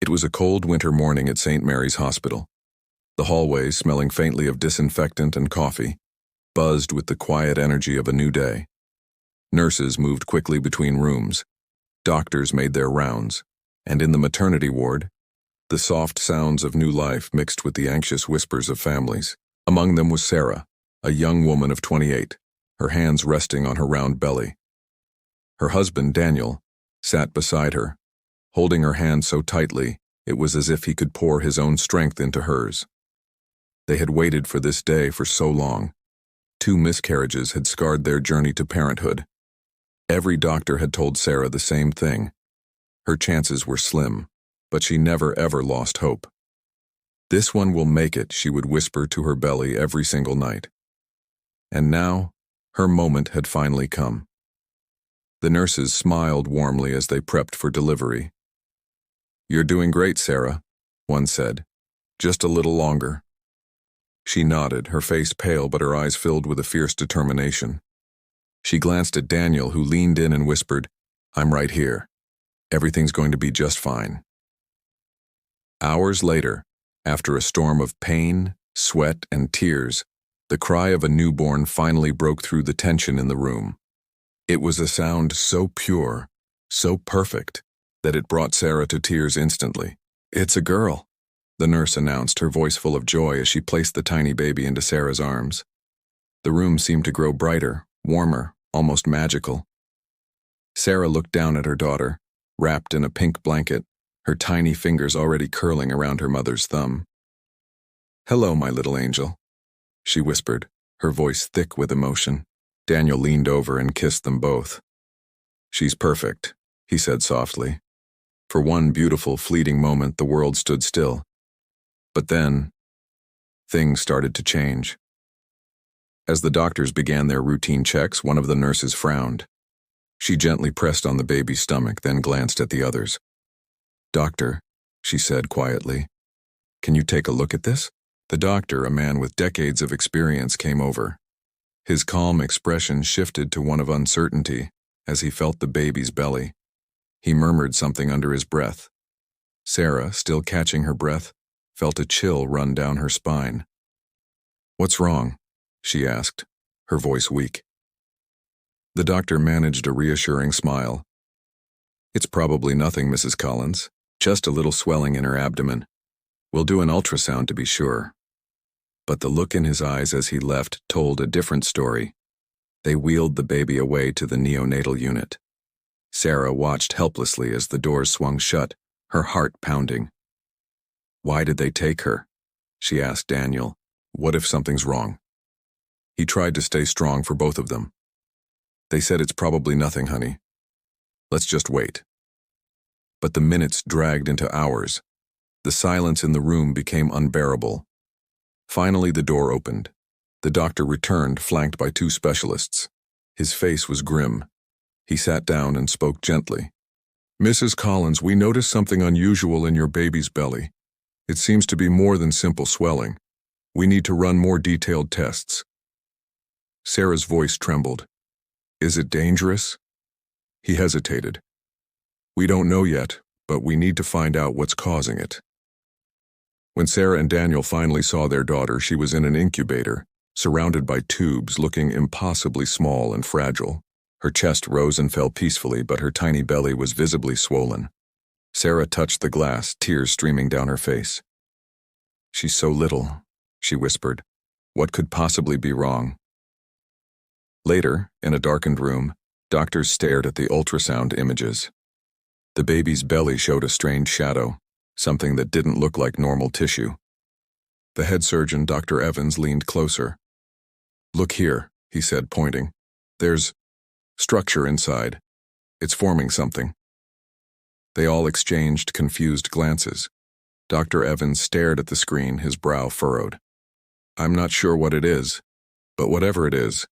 It was a cold winter morning at St. Mary's Hospital. The hallways, smelling faintly of disinfectant and coffee, buzzed with the quiet energy of a new day. Nurses moved quickly between rooms. Doctors made their rounds, and in the maternity ward, the soft sounds of new life mixed with the anxious whispers of families. Among them was Sarah, a young woman of 28, her hands resting on her round belly. Her husband, Daniel, sat beside her, holding her hand so tightly it was as if he could pour his own strength into hers. They had waited for this day for so long. 2 miscarriages had scarred their journey to parenthood. Every doctor had told Sarah the same thing. Her chances were slim, but she never ever lost hope. "This one will make it," she would whisper to her belly every single night. And now, her moment had finally come. The nurses smiled warmly as they prepped for delivery. "You're doing great, Sarah," one said. "Just a little longer." She nodded, her face pale but her eyes filled with a fierce determination. She glanced at Daniel, who leaned in and whispered, "I'm right here. Everything's going to be just fine." Hours later, after a storm of pain, sweat, and tears, the cry of a newborn finally broke through the tension in the room. It was a sound so pure, so perfect, that it brought Sarah to tears instantly. "It's a girl," the nurse announced, her voice full of joy as she placed the tiny baby into Sarah's arms. The room seemed to grow brighter, warmer, almost magical. Sarah looked down at her daughter, wrapped in a pink blanket, her tiny fingers already curling around her mother's thumb. "Hello, my little angel," she whispered, her voice thick with emotion. Daniel leaned over and kissed them both. "She's perfect," he said softly. For one beautiful, fleeting moment, the world stood still. But then, things started to change. As the doctors began their routine checks, one of the nurses frowned. She gently pressed on the baby's stomach, then glanced at the others. "Doctor," she said quietly, "can you take a look at this?" The doctor, a man with decades of experience, came over. His calm expression shifted to one of uncertainty as he felt the baby's belly. He murmured something under his breath. Sarah, still catching her breath, felt a chill run down her spine. "What's wrong?" she asked, her voice weak. The doctor managed a reassuring smile. "It's probably nothing, Mrs. Collins. Just a little swelling in her abdomen. We'll do an ultrasound to be sure." But the look in his eyes as he left told a different story. They wheeled the baby away to the neonatal unit. Sarah watched helplessly as the doors swung shut, her heart pounding. "Why did they take her?" she asked Daniel. "What if something's wrong?" He tried to stay strong for both of them. "They said it's probably nothing, honey. Let's just wait." But the minutes dragged into hours. The silence in the room became unbearable. Finally, the door opened. The doctor returned, flanked by 2 specialists. His face was grim. He sat down and spoke gently. "Mrs. Collins, we noticed something unusual in your baby's belly. It seems to be more than simple swelling. We need to run more detailed tests." Sarah's voice trembled. "Is it dangerous?" He hesitated. "We don't know yet, but we need to find out what's causing it." When Sarah and Daniel finally saw their daughter, she was in an incubator, surrounded by tubes, looking impossibly small and fragile. Her chest rose and fell peacefully, but her tiny belly was visibly swollen. Sarah touched the glass, tears streaming down her face. "She's so little," she whispered. "What could possibly be wrong?" Later, in a darkened room, doctors stared at the ultrasound images. The baby's belly showed a strange shadow, something that didn't look like normal tissue. The head surgeon, Dr. Evans, leaned closer. "Look here," he said, pointing. "There's structure inside. It's forming something." They all exchanged confused glances. Dr. Evans stared at the screen, his brow furrowed. "I'm not sure what it is, but whatever it is,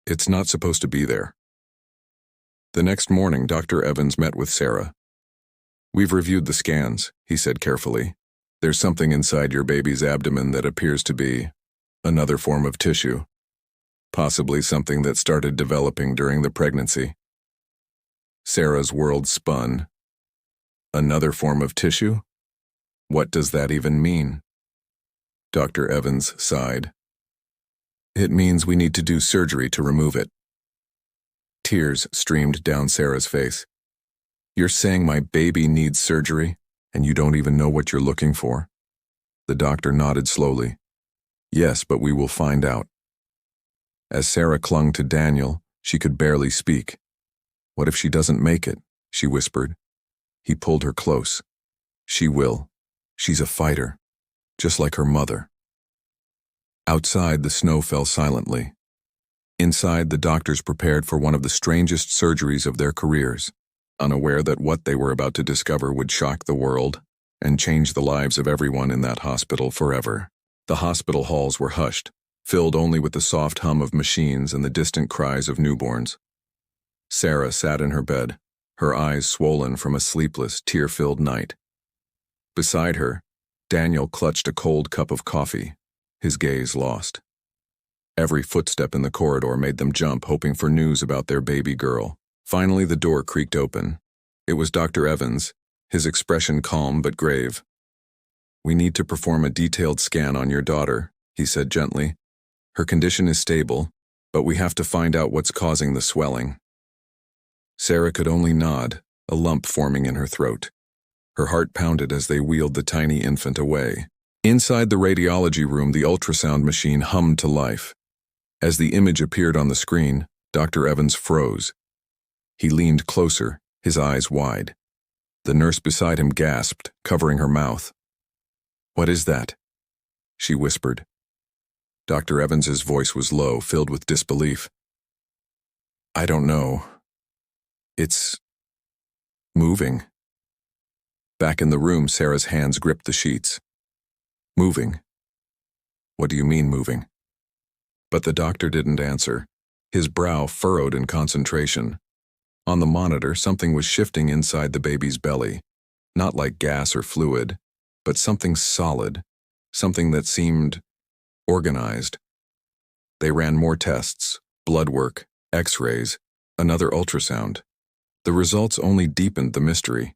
it's not supposed to be there." The next morning, Dr. Evans met with Sarah. "We've reviewed the scans," he said carefully. "There's something inside your baby's abdomen that appears to be another form of tissue, possibly something that started developing during the pregnancy." Sarah's world spun. Another form of tissue? What does that even mean? Dr. Evans sighed. It means we need to do surgery to remove it. Tears streamed down Sarah's face. You're saying my baby needs surgery, and you don't even know what you're looking for? The doctor nodded slowly. Yes, but we will find out. As Sarah clung to Daniel, she could barely speak. What if she doesn't make it? She whispered. He pulled her close. She will. She's a fighter, just like her mother. Outside, the snow fell silently. Inside, the doctors prepared for one of the strangest surgeries of their careers, unaware that what they were about to discover would shock the world and change the lives of everyone in that hospital forever. The hospital halls were hushed, filled only with the soft hum of machines and the distant cries of newborns. Sarah sat in her bed, her eyes swollen from a sleepless, tear-filled night. Beside her, Daniel clutched a cold cup of coffee, his gaze lost. Every footstep in the corridor made them jump, hoping for news about their baby girl. Finally, the door creaked open. It was Dr. Evans, his expression calm but grave. We need to perform a detailed scan on your daughter, he said gently. Her condition is stable, but we have to find out what's causing the swelling. Sarah could only nod, a lump forming in her throat. Her heart pounded as they wheeled the tiny infant away. Inside the radiology room, the ultrasound machine hummed to life. As the image appeared on the screen, Dr. Evans froze. He leaned closer, his eyes wide. The nurse beside him gasped, covering her mouth. What is that? She whispered. Dr. Evans's voice was low, filled with disbelief. I don't know. It's moving. Back in the room, Sarah's hands gripped the sheets. Moving. What do you mean moving? But the doctor didn't answer, his brow furrowed in concentration. On the monitor, something was shifting inside the baby's belly, not like gas or fluid, but something solid, something that seemed organized. They ran more tests, blood work, x-rays, another ultrasound. The results only deepened the mystery.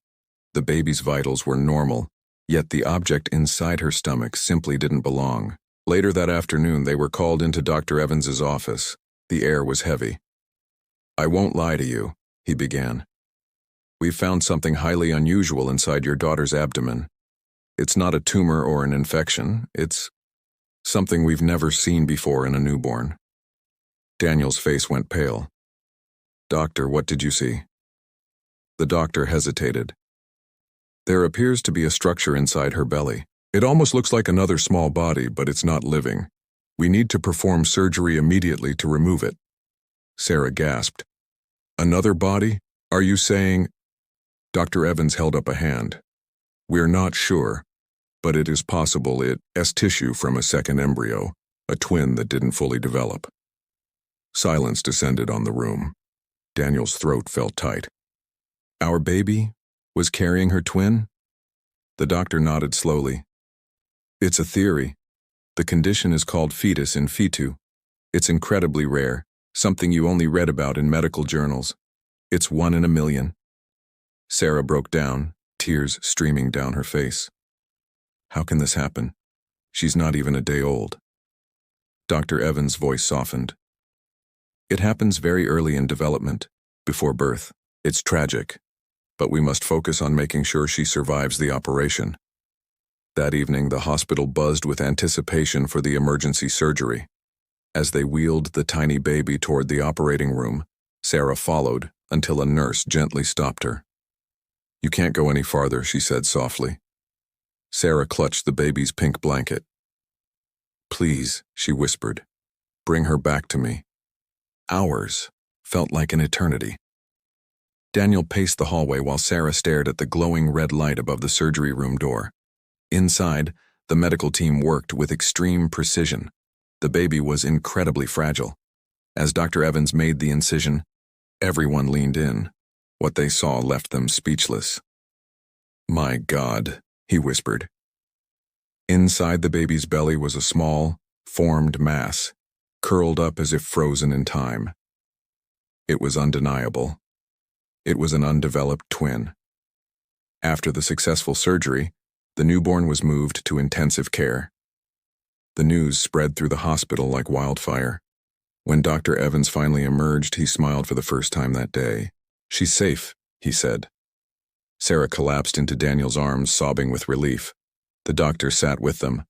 The baby's vitals were normal, yet the object inside her stomach simply didn't belong. Later that afternoon, they were called into Dr. Evans's office. The air was heavy. I won't lie to you, he began. We've found something highly unusual inside your daughter's abdomen. It's not a tumor or an infection. It's something we've never seen before in a newborn. Daniel's face went pale. Doctor, what did you see? The doctor hesitated. There appears to be a structure inside her belly. It almost looks like another small body, but it's not living. We need to perform surgery immediately to remove it. Sarah gasped. Another body? Are you saying? Dr. Evans held up a hand. We're not sure, but it is possible it's tissue from a second embryo, a twin that didn't fully develop. Silence descended on the room. Daniel's throat felt tight. Our baby was carrying her twin? The doctor nodded slowly. It's a theory. The condition is called fetus in fetu. It's incredibly rare, something you only read about in medical journals. It's 1 in a million. Sarah broke down, tears streaming down her face. How can this happen? She's not even a day old. Dr. Evans' voice softened. It happens very early in development, before birth. It's tragic, but we must focus on making sure she survives the operation. That evening, the hospital buzzed with anticipation for the emergency surgery. As they wheeled the tiny baby toward the operating room, Sarah followed until a nurse gently stopped her. You can't go any farther, she said softly. Sarah clutched the baby's pink blanket. Please, she whispered, bring her back to me. Hours felt like an eternity. Daniel paced the hallway while Sarah stared at the glowing red light above the surgery room door. Inside, the medical team worked with extreme precision. The baby was incredibly fragile. As Dr. Evans made the incision, everyone leaned in. What they saw left them speechless. My God, he whispered. Inside the baby's belly was a small, formed mass, curled up as if frozen in time. It was undeniable. It was an undeveloped twin. After the successful surgery, the newborn was moved to intensive care. The news spread through the hospital like wildfire. When Dr. Evans finally emerged, he smiled for the first time that day. "She's safe," he said. Sarah collapsed into Daniel's arms, sobbing with relief. The doctor sat with them.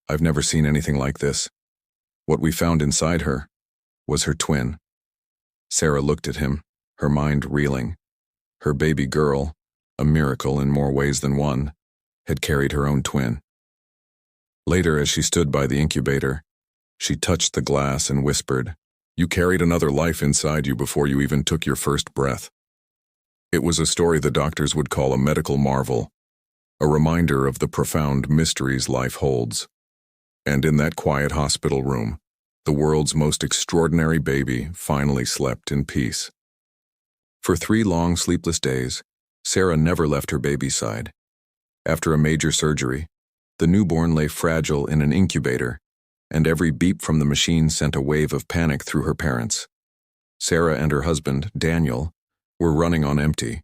"I've never seen anything like this. What we found inside her was her twin." Sarah looked at him, her mind reeling. Her baby girl, a miracle in more ways than one, had carried her own twin. Later, as she stood by the incubator, she touched the glass and whispered, "You carried another life inside you before you even took your first breath." It was a story the doctors would call a medical marvel, a reminder of the profound mysteries life holds. And in that quiet hospital room, the world's most extraordinary baby finally slept in peace. For 3 long sleepless days, Sarah never left her baby's side. After a major surgery, the newborn lay fragile in an incubator, and every beep from the machine sent a wave of panic through her parents. Sarah and her husband, Daniel, were running on empty,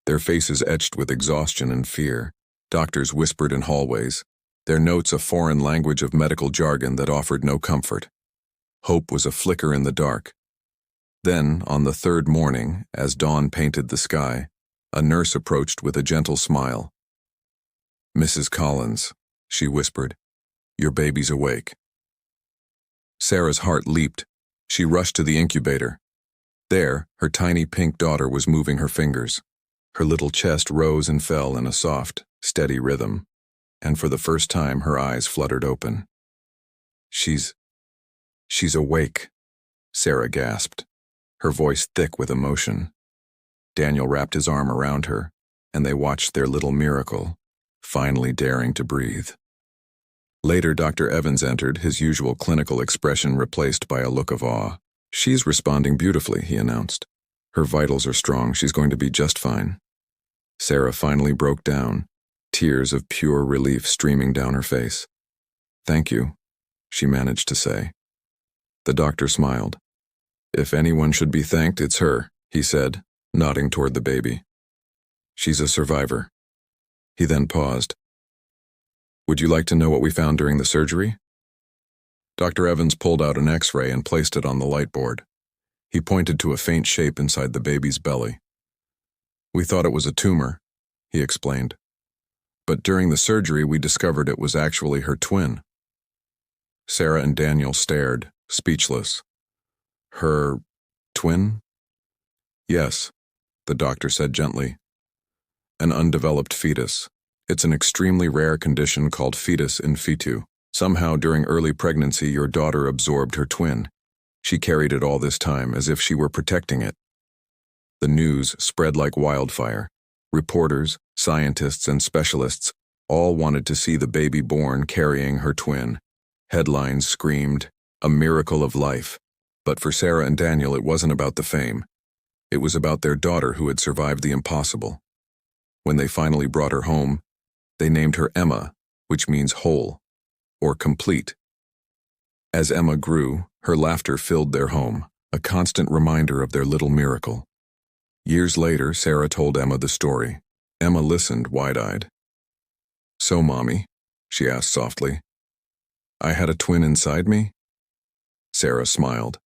their faces etched with exhaustion and fear. Doctors whispered in hallways, their notes a foreign language of medical jargon that offered no comfort. Hope was a flicker in the dark. Then, on the 3rd morning, as dawn painted the sky, a nurse approached with a gentle smile. "Mrs. Collins," she whispered, "your baby's awake." Sarah's heart leaped. She rushed to the incubator. There, her tiny pink daughter was moving her fingers. Her little chest rose and fell in a soft, steady rhythm, and for the first time her eyes fluttered open. She's awake," Sarah gasped, her voice thick with emotion. Daniel wrapped his arm around her, and they watched their little miracle, finally daring to breathe. Later, Dr. Evans entered, his usual clinical expression replaced by a look of awe. "She's responding beautifully," he announced. "Her vitals are strong. She's going to be just fine." Sarah finally broke down, tears of pure relief streaming down her face. "Thank you," she managed to say. The doctor smiled. "If anyone should be thanked, it's her," he said, nodding toward the baby. "She's a survivor." He then paused. "Would you like to know what we found during the surgery?" Dr. Evans pulled out an X-ray and placed it on the light board. He pointed to a faint shape inside the baby's belly. "We thought it was a tumor," he explained. "But during the surgery we discovered it was actually her twin." Sarah and Daniel stared, speechless. "Her twin?" "Yes," the doctor said gently. "An undeveloped fetus. It's an extremely rare condition called fetus in fetu. Somehow during early pregnancy your daughter absorbed her twin. She carried it all this time as if she were protecting it." The news spread like wildfire. Reporters, scientists, and specialists all wanted to see the baby born carrying her twin. Headlines screamed, "A miracle of life." But for Sarah and Daniel, it wasn't about the fame. It was about their daughter who had survived the impossible. When they finally brought her home, they named her Emma, which means whole, or complete. As Emma grew, her laughter filled their home, a constant reminder of their little miracle. Years later, Sarah told Emma the story. Emma listened, wide-eyed. "So, Mommy," she asked softly, "I had a twin inside me?" Sarah smiled.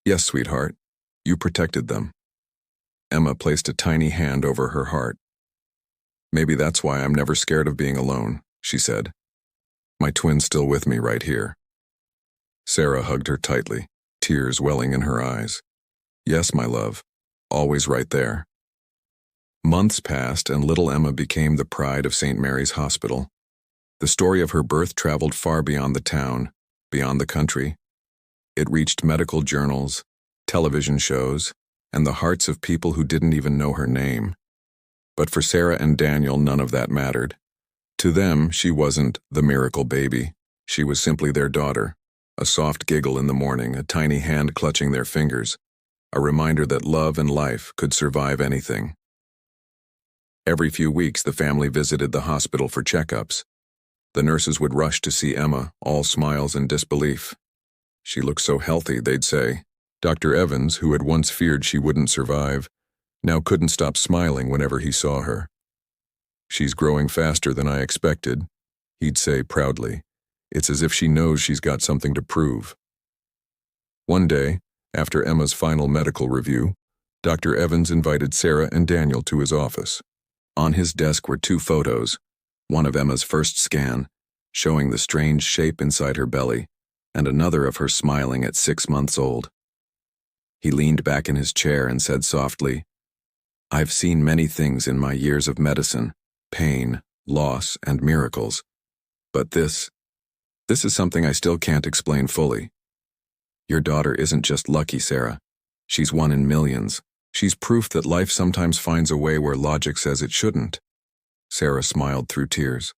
"Yes, sweetheart. You protected them." Emma placed a tiny hand over her heart. "Maybe that's why I'm never scared of being alone," she said. "My twin's still with me right here." Sarah hugged her tightly, tears welling in her eyes. "Yes, my love, always right there." Months passed and little Emma became the pride of St. Mary's Hospital. The story of her birth traveled far beyond the town, beyond the country. It reached medical journals, television shows, and the hearts of people who didn't even know her name. But for Sarah and Daniel, none of that mattered. To them, she wasn't the miracle baby. She was simply their daughter, a soft giggle in the morning, a tiny hand clutching their fingers, a reminder that love and life could survive anything. Every few weeks, the family visited the hospital for checkups. The nurses would rush to see Emma, all smiles and disbelief. "She looks so healthy," they'd say. Dr. Evans, who had once feared she wouldn't survive, now couldn't stop smiling whenever he saw her. "She's growing faster than I expected," he'd say proudly. It's as if she knows she's got something to prove. One day, after Emma's final medical review, Dr. Evans invited Sarah and Daniel to his office. On his desk were two photos, one of Emma's first scan, showing the strange shape inside her belly, and another of her smiling at 6 months old. He leaned back in his chair and said softly, "I've seen many things in my years of medicine, pain, loss, and miracles. But this is something I still can't explain fully. Your daughter isn't just lucky, Sarah. She's one in millions. She's proof that life sometimes finds a way where logic says it shouldn't." Sarah smiled through tears.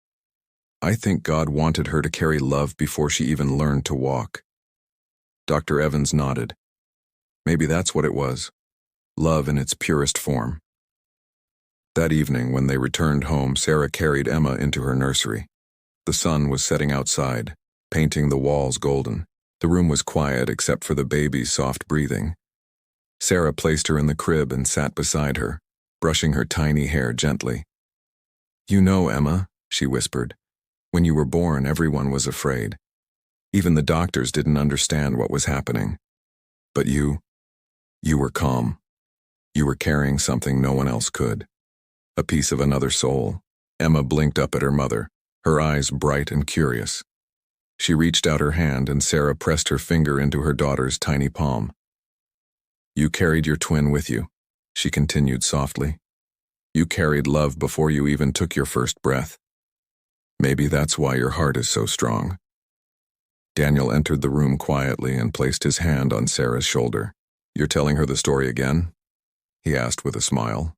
"I think God wanted her to carry love before she even learned to walk." Dr. Evans nodded. Maybe that's what it was. Love in its purest form. That evening, when they returned home, Sarah carried Emma into her nursery. The sun was setting outside, painting the walls golden. The room was quiet except for the baby's soft breathing. Sarah placed her in the crib and sat beside her, brushing her tiny hair gently. "You know, Emma," she whispered, "when you were born, everyone was afraid. Even the doctors didn't understand what was happening. But you were calm. You were carrying something no one else could. A piece of another soul." Emma blinked up at her mother, her eyes bright and curious. She reached out her hand and Sarah pressed her finger into her daughter's tiny palm. "You carried your twin with you," she continued softly. "You carried love before you even took your first breath. Maybe that's why your heart is so strong." Daniel entered the room quietly and placed his hand on Sarah's shoulder. "You're telling her the story again?" he asked with a smile.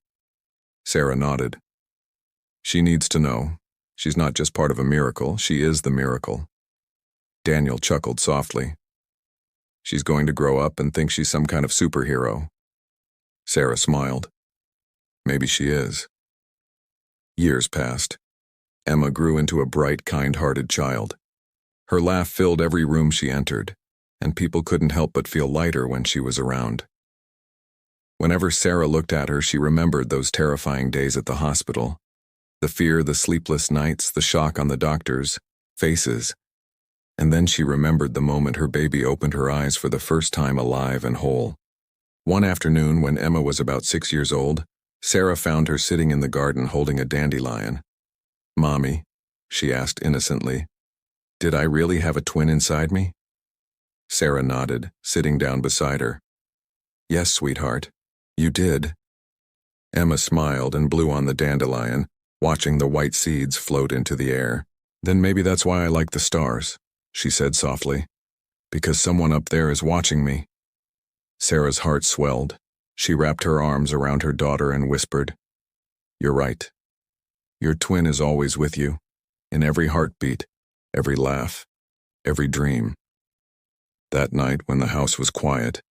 Sarah nodded. "She needs to know. She's not just part of a miracle, she is the miracle." Daniel chuckled softly. "She's going to grow up and think she's some kind of superhero." Sarah smiled. "Maybe she is." Years passed. Emma grew into a bright, kind-hearted child. Her laugh filled every room she entered, and people couldn't help but feel lighter when she was around. Whenever Sarah looked at her, she remembered those terrifying days at the hospital. The fear, the sleepless nights, the shock on the doctors' faces. And then she remembered the moment her baby opened her eyes for the first time alive and whole. One afternoon, when Emma was about 6 years old, Sarah found her sitting in the garden holding a dandelion. "Mommy," she asked innocently, "did I really have a twin inside me?" Sarah nodded, sitting down beside her. "Yes, sweetheart, you did." Emma smiled and blew on the dandelion, watching the white seeds float into the air. "Then maybe that's why I like the stars," she said softly. "Because someone up there is watching me." Sarah's heart swelled. She wrapped her arms around her daughter and whispered, "You're right. Your twin is always with you, in every heartbeat, every laugh, every dream." That night, when the house was quiet,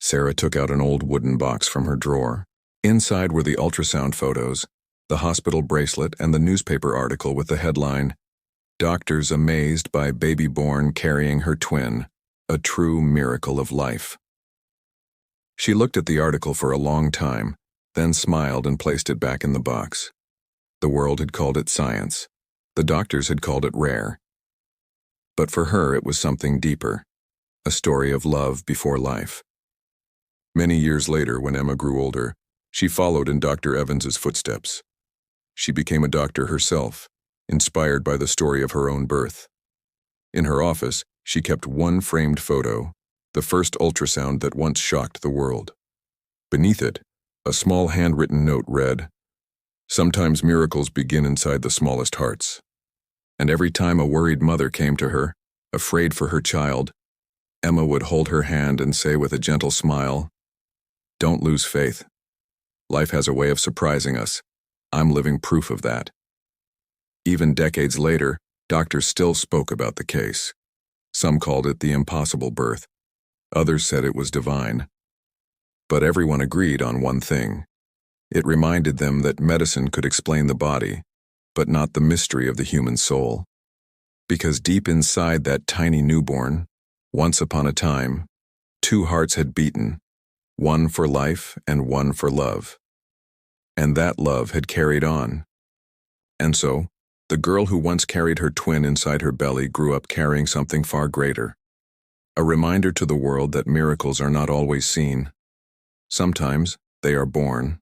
Sarah took out an old wooden box from her drawer. Inside were the ultrasound photos, the hospital bracelet, and the newspaper article with the headline, "Doctors amazed by baby born carrying her twin, a true miracle of life." She looked at the article for a long time, then smiled and placed it back in the box. The world had called it science. The doctors had called it rare. But for her, it was something deeper, a story of love before life. Many years later, when Emma grew older, she followed in Dr. Evans's footsteps. She became a doctor herself, inspired by the story of her own birth. In her office, she kept one framed photo, the first ultrasound that once shocked the world. Beneath it, a small handwritten note read, "Sometimes miracles begin inside the smallest hearts." And every time a worried mother came to her, afraid for her child, Emma would hold her hand and say with a gentle smile, "Don't lose faith. Life has a way of surprising us. I'm living proof of that." Even decades later, doctors still spoke about the case. Some called it the impossible birth. Others said it was divine. But everyone agreed on one thing. It reminded them that medicine could explain the body, but not the mystery of the human soul. Because deep inside that tiny newborn, once upon a time, two hearts had beaten, one for life and one for love. And that love had carried on. And so, the girl who once carried her twin inside her belly grew up carrying something far greater. A reminder to the world that miracles are not always seen. Sometimes, they are born.